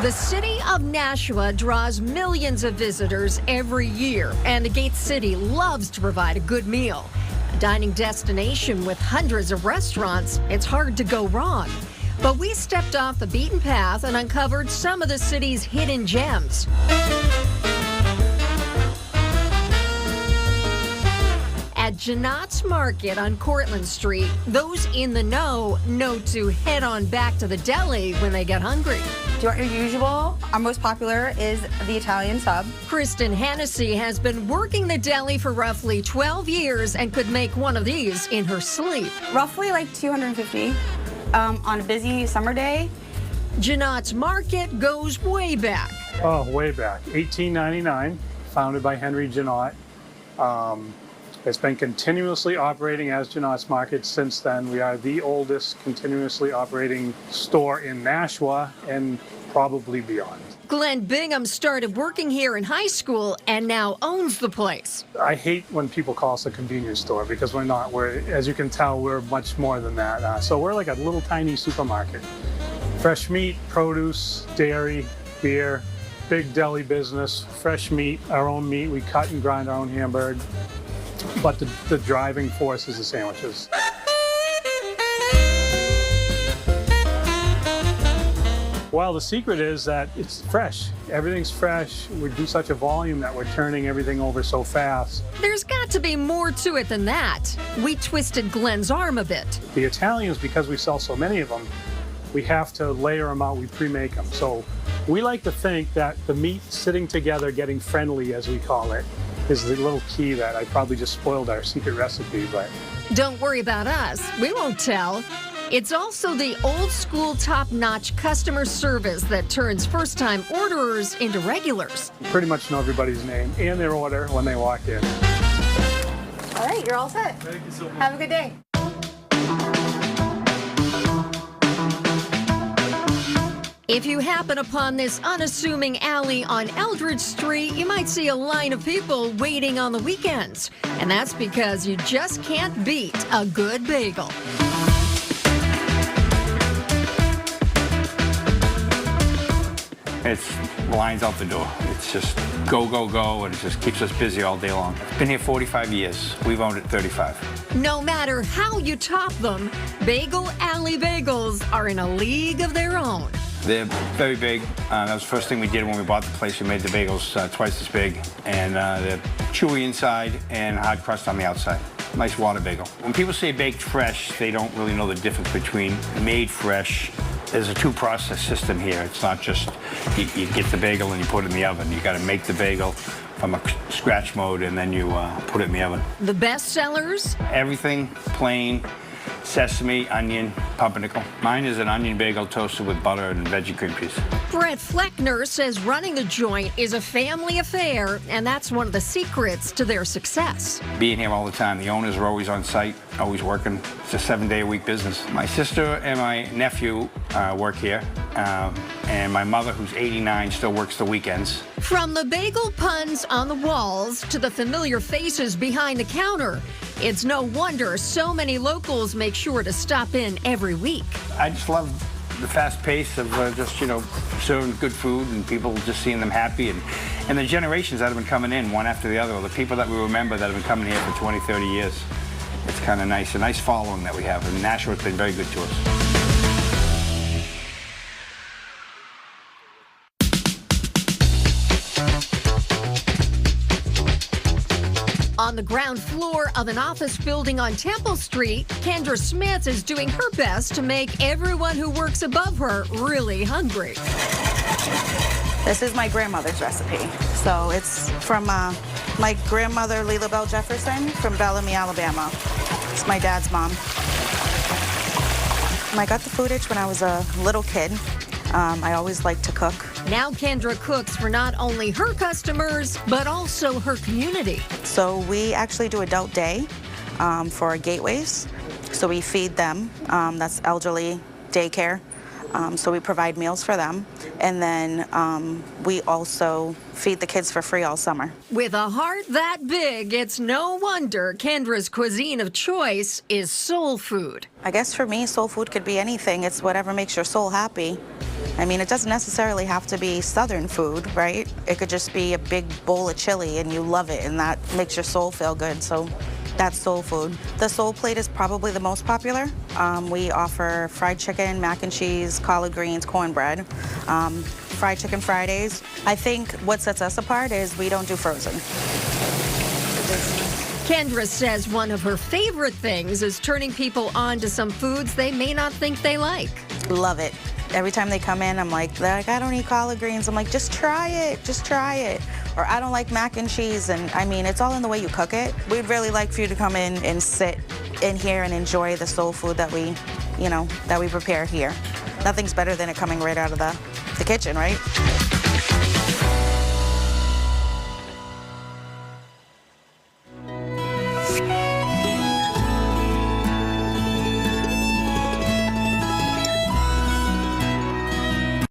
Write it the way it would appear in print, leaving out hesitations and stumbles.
The city of Nashua draws millions of visitors every year, and the Gate City loves to provide a good meal. A dining destination with hundreds of restaurants, it's hard to go wrong. But we stepped off the beaten path and uncovered some of the city's hidden gems. At Kendras Market on Cortlandt Street, those in the know to head on back to the deli when they get hungry. Do you want your usual? Our most popular is the Italian sub. Kristen Hennessy has been working the deli for roughly 12 years and could make one of these in her sleep. Roughly like 250 on a busy summer day. Kendras Market goes way back. Oh, way back. 1899, founded by Henry Janot. It's been continuously operating as Kendras Market since then. We are the oldest continuously operating store in Nashua and probably beyond. Glenn Bingham started working here in high school and now owns the place. I hate when people call us a convenience store because we're not. As you can tell, we're much more than that. So we're like a little tiny supermarket. Fresh meat, produce, dairy, beer, big deli business, fresh meat, our own meat. We cut and grind our own hamburger. But the driving force is the sandwiches. Well, the secret is that it's fresh. Everything's fresh. We do such a volume that we're turning everything over so fast. There's got to be more to it than that. We twisted Glenn's arm a bit. The Italians, because we sell so many of them, we have to layer them out. We pre-make them. So we like to think that the meat sitting together, getting friendly, as we call it, is the little key that I probably just spoiled our secret recipe, but... Don't worry about us. We won't tell. It's also the old school top-notch customer service that turns first-time orderers into regulars. Pretty much know everybody's name and their order when they walk in. All right, you're all set. Thank you so much. Have a good day. If you happen upon this unassuming alley on Eldridge Street, you might see a line of people waiting on the weekends. And that's because you just can't beat a good bagel. It's lines out the door. It's just go, go, go, and it just keeps us busy all day long. Been here 45 years. We've owned it 35. No matter how you top them, Bagel Alley bagels are in a league of their own. They're very big. That was the first thing we did when we bought the place. We made the bagels twice as big, and they're chewy inside and hard crust on the outside. Nice water bagel. When people say baked fresh, they don't really know the difference between made fresh. There's a two-process system here. It's not just you get the bagel and you put it in the oven. You got to make the bagel from a scratch mode, and then you put it in the oven. The best sellers? Everything plain. Sesame, onion, pumpernickel. Mine is an onion bagel toasted with butter and veggie cream cheese. Brett Fleckner says running the joint is a family affair, and that's one of the secrets to their success. Being here all the time, the owners are always on site, always working. It's a 7-day-a-week business. My sister and my nephew work here, and my mother, who's 89, still works the weekends. From the bagel puns on the walls to the familiar faces behind the counter, it's no wonder so many locals make sure to stop in every week. I just love the fast pace of just, serving good food and people just seeing them happy. And the generations that have been coming in one after the other, the people that we remember that have been coming here for 20, 30 years. It's kind of nice, a nice following that we have. And Nashua has been very good to us. On the ground floor of an office building on Temple Street, Kendra Smith is doing her best to make everyone who works above her really hungry. This is my grandmother's recipe. So it's from my grandmother, Leela Bell Jefferson, from Bellamy, Alabama. It's my dad's mom. I got the food itch when I was a little kid. I always liked to cook. Now Kendra cooks for not only her customers, but also her community. So we actually do adult day for our gateways. So we feed them. That's elderly daycare. So we provide meals for them. And then we also feed the kids for free all summer. With a heart that big, it's no wonder Kendra's cuisine of choice is soul food. I guess for me, soul food could be anything. It's whatever makes your soul happy. I mean, it doesn't necessarily have to be Southern food, right? It could just be a big bowl of chili and you love it and that makes your soul feel good. So that's soul food. The soul plate is probably the most popular. We offer fried chicken, mac and cheese, collard greens, cornbread, fried chicken Fridays. I think what sets us apart is we don't do frozen. Kendra says one of her favorite things is turning people on to some foods they may not think they like. Love it. Every time they come in, I'm like, I don't eat collard greens. I'm like, just try it, just try it. Or I don't like mac and cheese. And I mean, it's all in the way you cook it. We'd really like for you to come in and sit in here and enjoy the soul food that we, that we prepare here. Nothing's better than it coming right out of the kitchen, right?